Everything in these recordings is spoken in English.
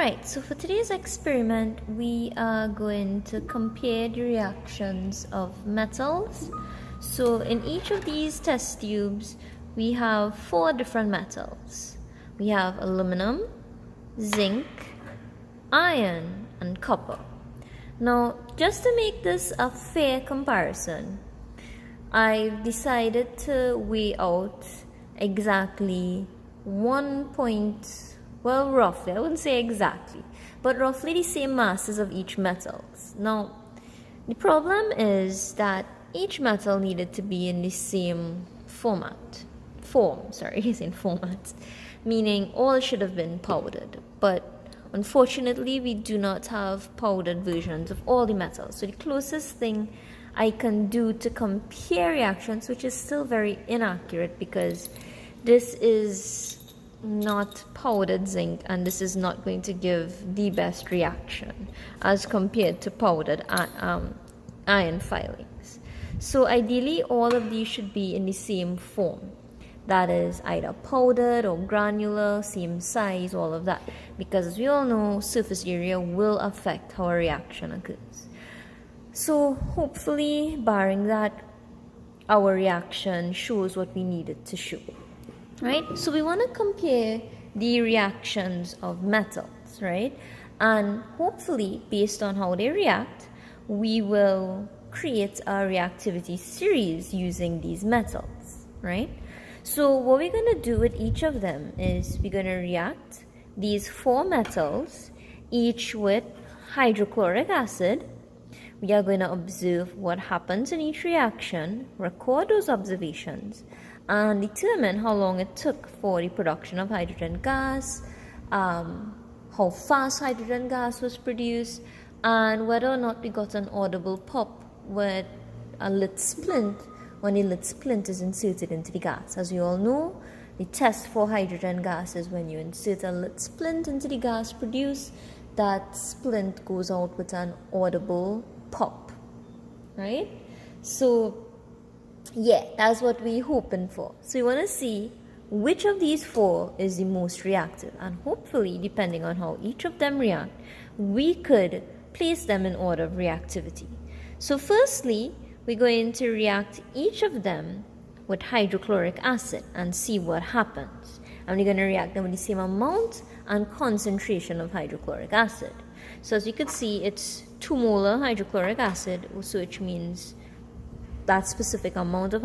Alright, so for today's experiment, we are going to compare the reactions of metals. So in each of these test tubes, we have 4 different metals. We have aluminum, zinc, iron, and copper. Now, just to make this a fair comparison, I've decided to weigh out exactly roughly, I wouldn't say exactly, but roughly the same masses of each metals. Now, the problem is that each metal needed to be in the same meaning all should have been powdered, but unfortunately we do not have powdered versions of all the metals. So the closest thing I can do to compare reactions, which is still very inaccurate because this is not powdered zinc and this is not going to give the best reaction as compared to powdered iron filings. So ideally all of these should be in the same form, that is either powdered or granular, same size, all of that, because as we all know, surface area will affect how a reaction occurs. So hopefully, barring that, our reaction shows what we needed to show. Right? So we want to compare the reactions of metals, right? And hopefully, based on how they react, we will create a reactivity series using these metals, right? So what we're going to do with each of them is we're going to react these 4 metals, each with hydrochloric acid. We are going to observe what happens in each reaction, record those observations, and determine how long it took for the production of hydrogen gas, how fast hydrogen gas was produced, and whether or not we got an audible pop with a lit splint when the lit splint is inserted into the gas. As you all know, the test for hydrogen gas is when you insert a lit splint into the gas produced, that splint goes out with an audible pop, right? So yeah, that's what we're hoping for. So you want to see which of these 4 is the most reactive, and hopefully, depending on how each of them react, we could place them in order of reactivity. So firstly, we're going to react each of them with hydrochloric acid and see what happens. And we're going to react them with the same amount and concentration of hydrochloric acid. So as you can see, it's 2 molar hydrochloric acid, so which means that specific amount of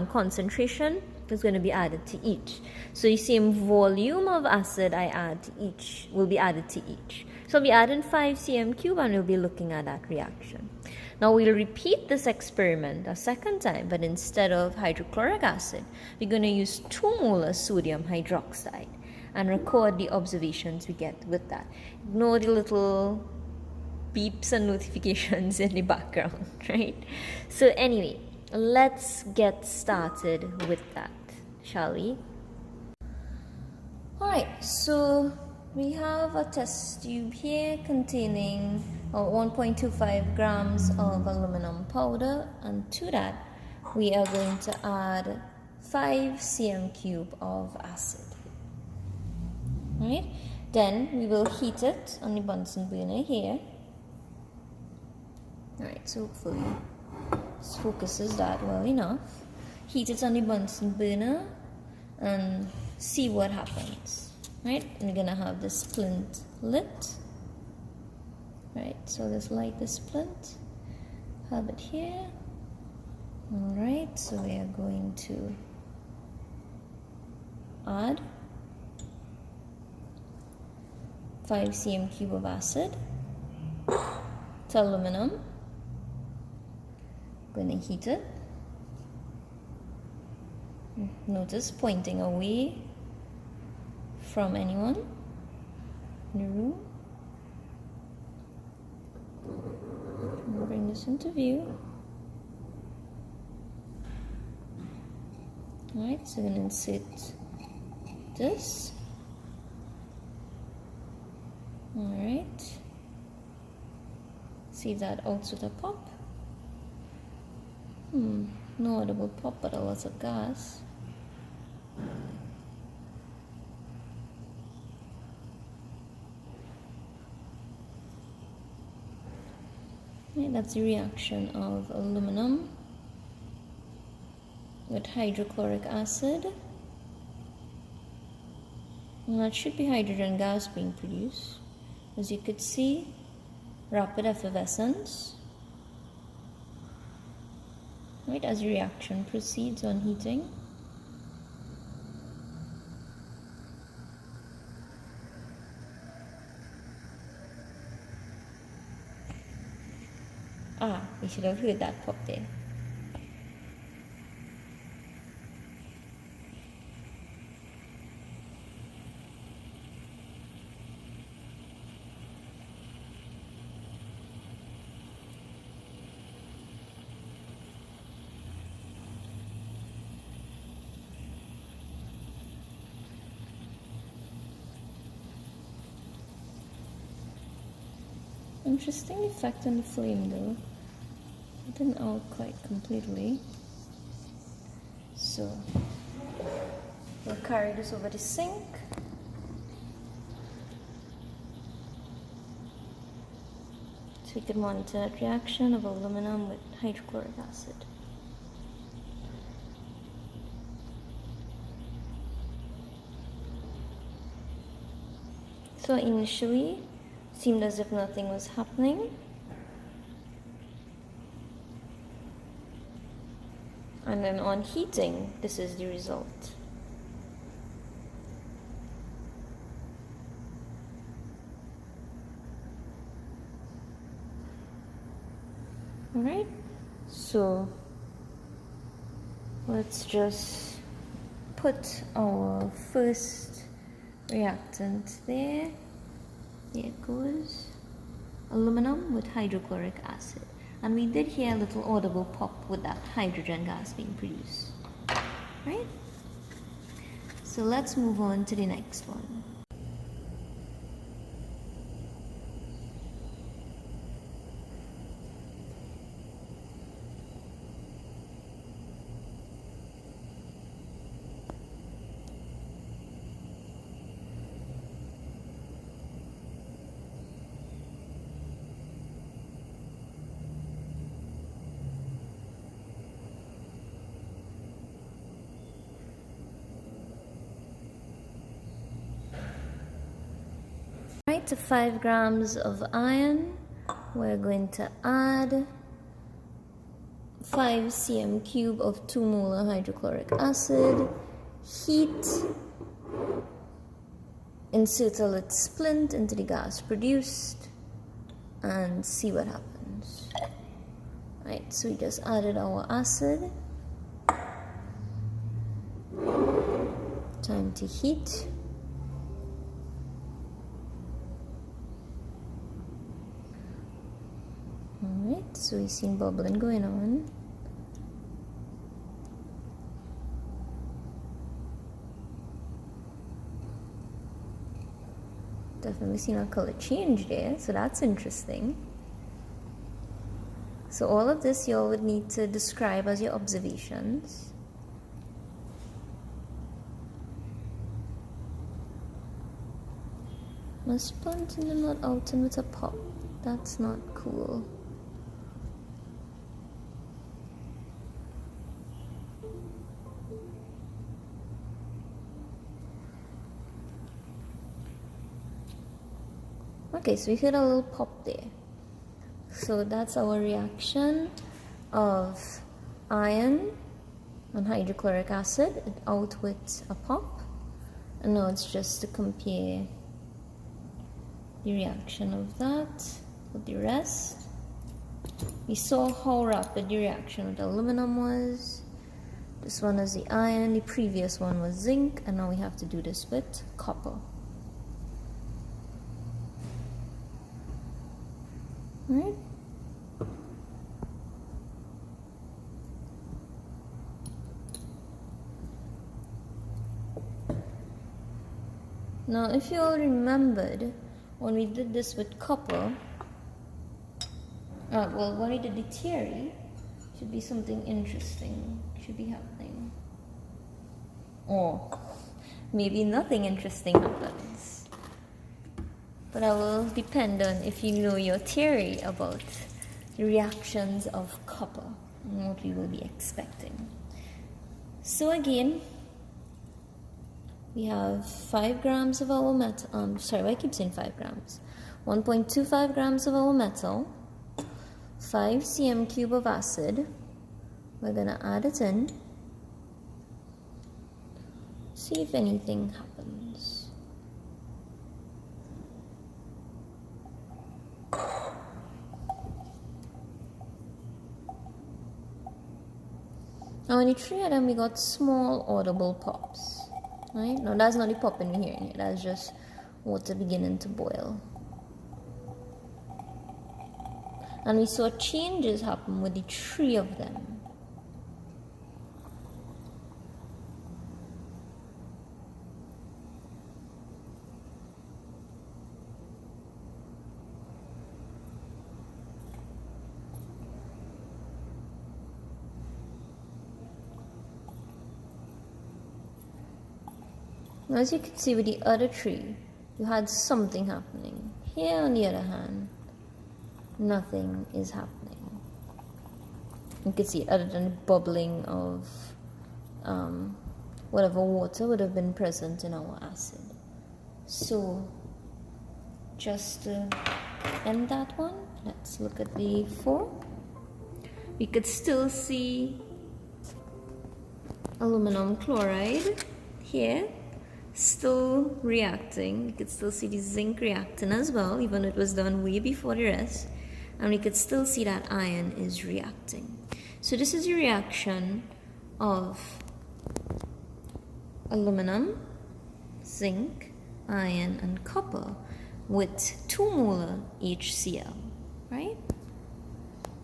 concentration is going to be added to each. So the same volume of acid I add to each will be added to each. So I'll be adding 5 cm cube and we'll be looking at that reaction. Now we'll repeat this experiment a second time, but instead of hydrochloric acid, we're going to use 2 molar sodium hydroxide and record the observations we get with that. Ignore the little beeps and notifications in the background, right? So anyway, let's get started with that, shall we? Alright, so we have a test tube here containing 1.25 grams of aluminum powder, and to that we are going to add 5 cm cube of acid. Alright, then we will heat it on the Bunsen burner here. Alright, so hopefully this focuses that well enough. Heat it on the Bunsen burner and see what happens. Right, and we're gonna have the splint lit. Right, so let's light the splint. Have it here. Alright, so we are going to add 5 cm cube of acid to aluminum. Going to heat it. Notice pointing away from anyone in the room. I'll bring this into view. Alright, so I'm going to insert this. Alright. See if that outs with a pop. No audible pop, but a lot of gas. Right, that's the reaction of aluminum with hydrochloric acid. And that should be hydrogen gas being produced. As you could see, rapid effervescence. Right, as the reaction proceeds on heating. You should have heard that pop there. Interesting effect on the flame though. It didn't out quite completely. So we'll carry this over the sink. So we can monitor that reaction of aluminum with hydrochloric acid. So initially, seemed as if nothing was happening. And then on heating, this is the result. Alright, so let's just put our first reactant there. There it goes. Aluminum with hydrochloric acid. And we did hear a little audible pop with that hydrogen gas being produced. Right? So let's move on to the next one. Right, to 5 grams of iron, we're going to add 5 cm cube of 2 molar hydrochloric acid, heat, insert a little splint into the gas produced, and see what happens. Right, so we just added our acid. Time to heat. Alright, so we've seen bubbling going on. Definitely seen a color change there, so that's interesting. So all of this you all would need to describe as your observations. My sponge and not out and with a pop. That's not cool. Okay, so we heard a little pop there. So that's our reaction of iron and hydrochloric acid out with a pop. And now it's just to compare the reaction of that with the rest. We saw how rapid the reaction with aluminum was. This one is the iron, the previous one was zinc, and now we have to do this with copper. Right? Now, if you all remembered, when we did this with copper, well, when we did the theory, should be something interesting should be happening. Or maybe nothing interesting happens. But I will depend on if you know your theory about reactions of copper, what we will be expecting. So again, we have 5 grams of our metal, sorry, I keep saying 5 grams, 1.25 grams of our metal, 5 cm cube of acid. We're going to add it in, see if anything happens. Now when you try them, we got small audible pops, right? Now that's not the popping we're hearing here, that's just water beginning to boil. And we saw changes happen with the 3 of them. As you can see with the other 3, you had something happening. Here on the other hand, nothing is happening. You can see it other than the bubbling of whatever water would have been present in our acid. So just to end that one, let's look at the 4. We could still see aluminum chloride here still reacting. You could still see the zinc reacting as well, even though it was done way before the rest, and we could still see that iron is reacting. So this is a reaction of aluminum, zinc, iron, and copper with 2 molar HCl, right?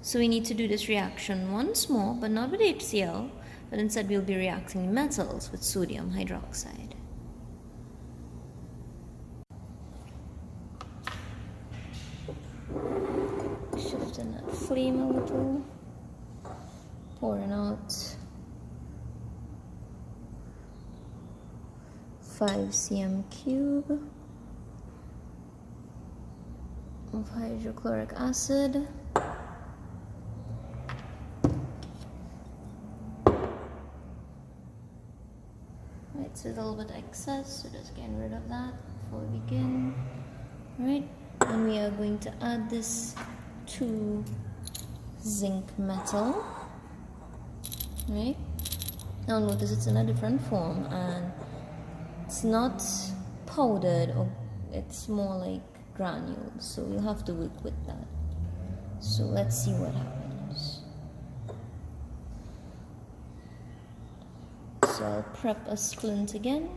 So we need to do this reaction once more, but not with HCl, but instead we'll be reacting metals with sodium hydroxide. Shifting that flame a little, pouring out 5 cm cube of hydrochloric acid. Right, so a little bit excess, so just getting rid of that before we begin. Right, and we are going to add this to zinc metal. Right, now notice it's in a different form and it's not powdered, or it's more like granules, so you'll have to work with that. So let's see what happens. So I'll prep a splint again.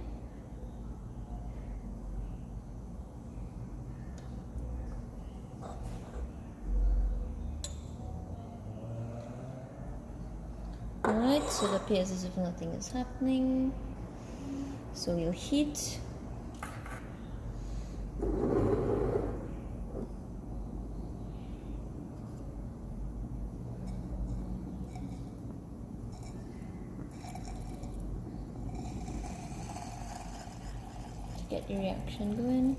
Alright, so it appears as if nothing is happening. So we'll heat. To get the reaction going.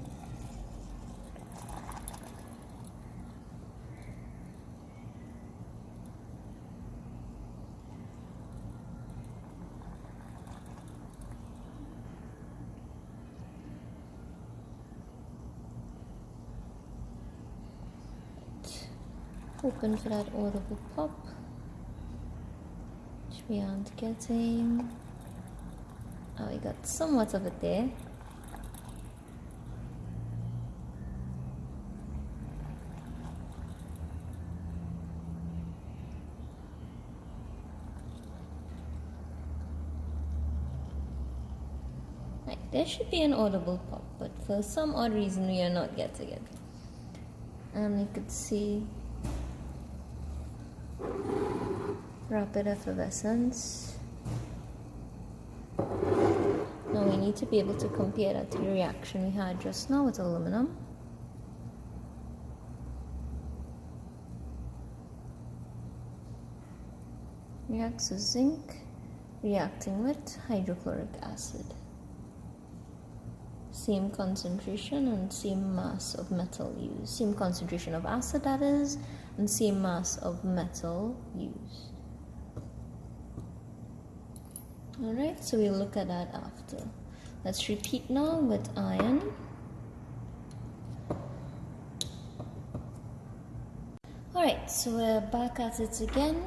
Open for that audible pop, which we aren't getting. Oh, we got somewhat of it there. Right, there should be an audible pop, but for some odd reason we are not getting it. And you could see rapid effervescence. Now we need to be able to compare that to the reaction we had just now with aluminum. Reacts with zinc reacting with hydrochloric acid. Same concentration and same mass of metal used. Same concentration of acid, that is, and same mass of metal used. Alright, so we'll look at that after. Let's repeat now with iron. Alright, so we're back at it again.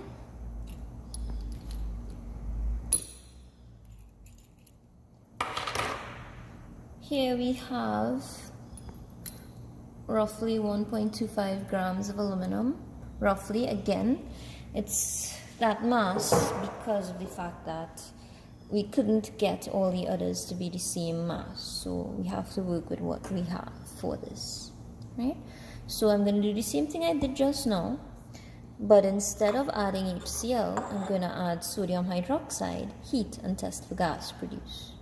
Here we have roughly 1.25 grams of aluminum. Roughly, again, it's that mass because of the fact that we couldn't get all the others to be the same mass. So we have to work with what we have for this, right? So I'm going to do the same thing I did just now, but instead of adding HCl, I'm going to add sodium hydroxide, heat, and test for gas produced,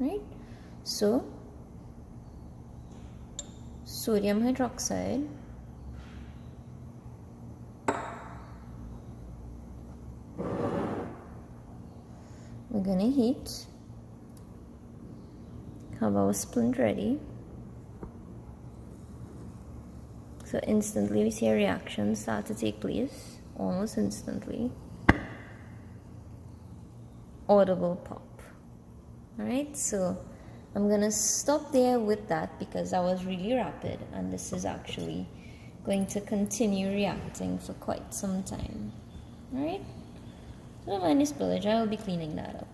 right? So, sodium hydroxide, we're going to heat, have our splint ready. So instantly we see a reaction start to take place, almost instantly. Audible pop. Alright, so I'm gonna stop there with that because that was really rapid and this is actually going to continue reacting for quite some time. Alright, so don't mind the spillage, I will be cleaning that up.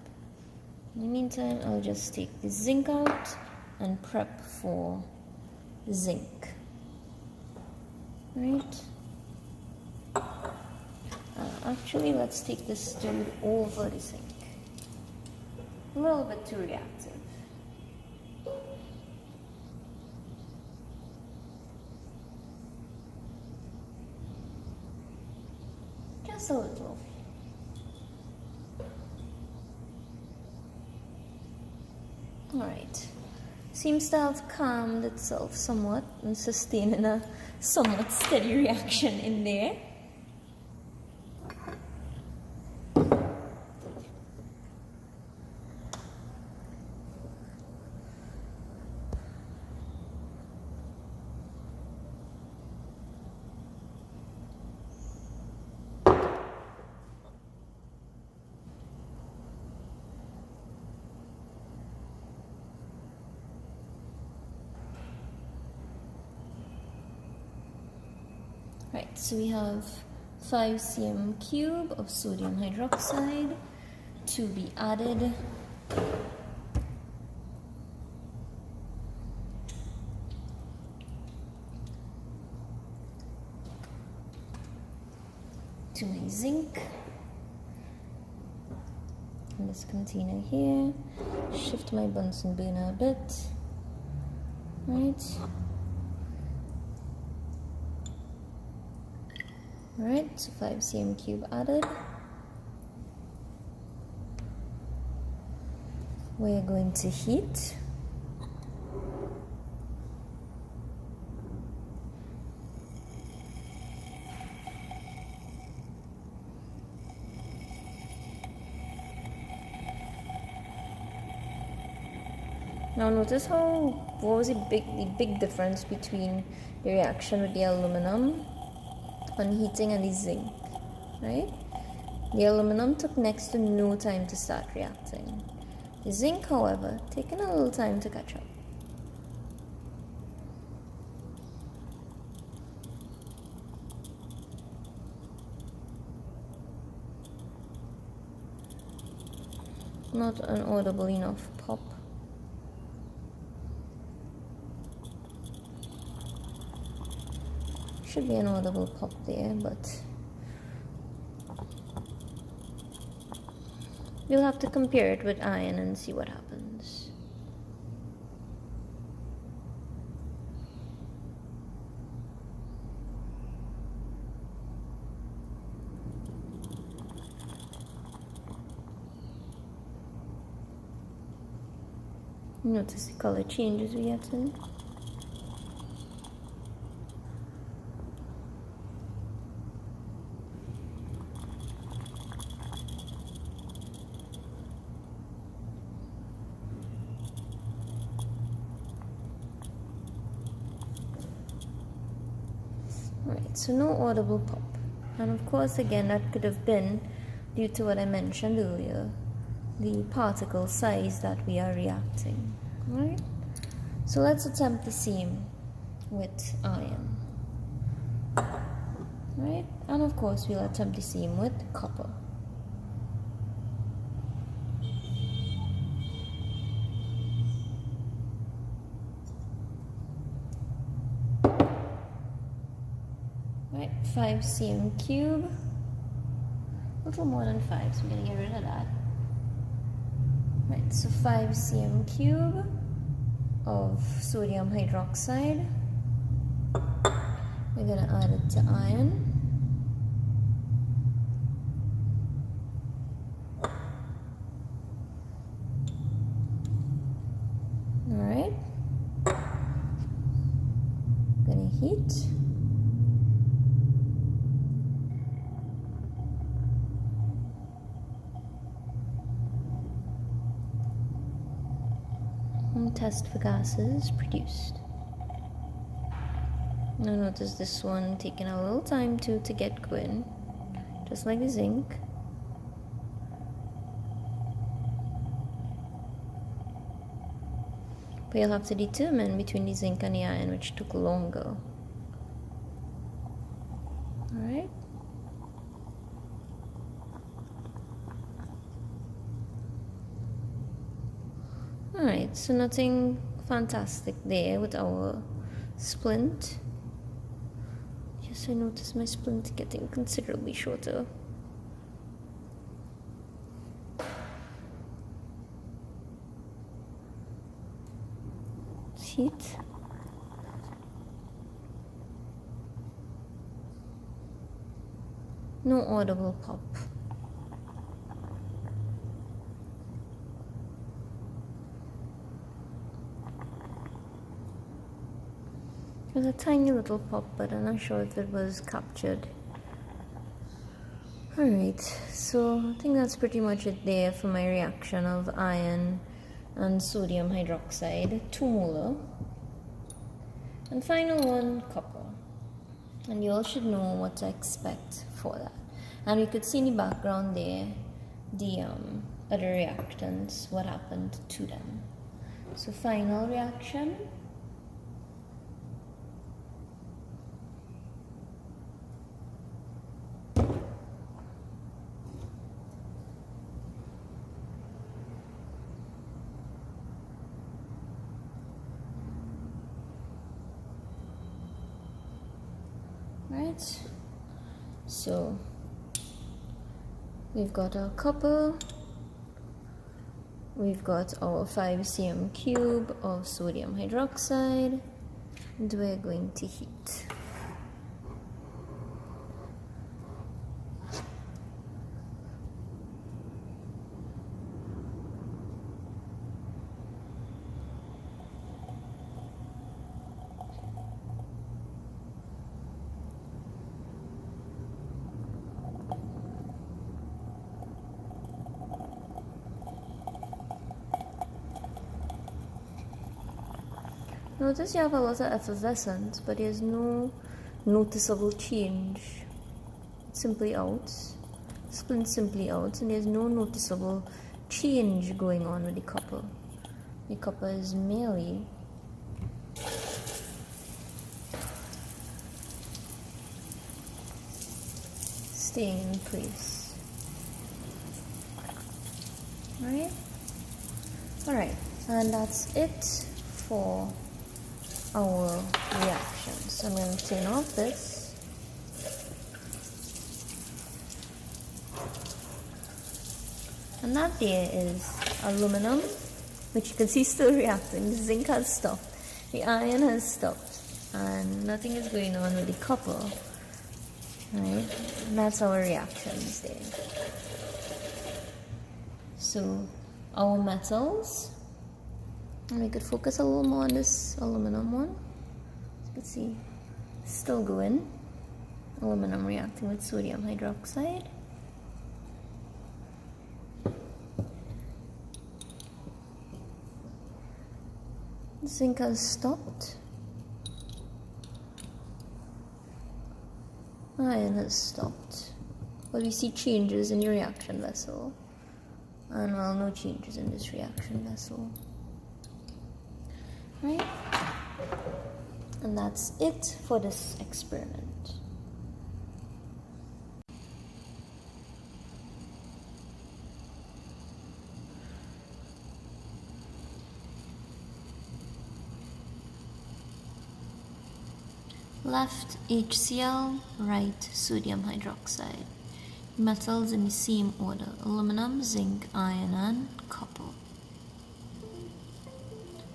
In the meantime, I'll just take the zinc out and prep for zinc. Right. Actually, let's take the stone over the zinc. A little bit too reactive. Just a little. Alright. Seems to have calmed itself somewhat and sustaining a somewhat steady reaction in there. Right, so we have 5 cm cube of sodium hydroxide to be added. To my zinc in this container here. Shift my Bunsen burner a bit. Right. Alright, so 5 cm cube added. We're going to heat. Now notice what was the big difference between the reaction with the aluminum on heating and the zinc, right? The aluminum took next to no time to start reacting. The zinc, however, taking a little time to catch up. Not an audible enough pop. Should be an audible pop there, but you'll have to compare it with iron and see what happens. Notice the color changes we get in. Right, so no audible pop. And of course, again, that could have been due to what I mentioned earlier, the particle size that we are reacting. Right? So let's attempt the same with iron. Right? And of course, we'll attempt the same with copper. Right, 5 cm cube. A little more than 5, so we're going to get rid of that. Right, so 5 cm cube of sodium hydroxide. We're going to add it to iron. Alright. Going to heat. And test for gases produced. Now notice this one taking a little time to get going, just like the zinc. But you'll have to determine between the zinc and the iron which took longer. Alright. Alright, so nothing fantastic there with our splint. Yes, I noticed my splint getting considerably shorter. Heat. No audible pop. There's a tiny little pop, but I'm not sure if it was captured. Alright, so I think that's pretty much it there for my reaction of iron and sodium hydroxide, 2 molar. And final one, copper. And you all should know what to expect for that. And you could see in the background there the other reactants, what happened to them. So final reaction. Right, so we've got our copper, we've got our 5 cm cube of sodium hydroxide, and we're going to heat. Notice you have a lot of effervescence, but there's no noticeable change. It's simply out, splint simply out, and there's no noticeable change going on with the copper. The copper is merely staying in place. Alright, and that's it for our reactions. So I'm going to turn off this. And that there is aluminum, which you can see still reacting. The zinc has stopped, the iron has stopped, and nothing is going on with the copper. Right? And that's our reactions there. So our metals. And we could focus a little more on this aluminum one. As you can see, still going. Aluminum reacting with sodium hydroxide. Zinc has stopped. Iron has stopped. But we see changes in the reaction vessel. And well, no changes in this reaction vessel. Right? And that's it for this experiment. Left HCl, right sodium hydroxide. Metals in the same order: aluminum, zinc, iron, and copper.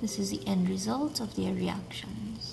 This is the end result of their reactions.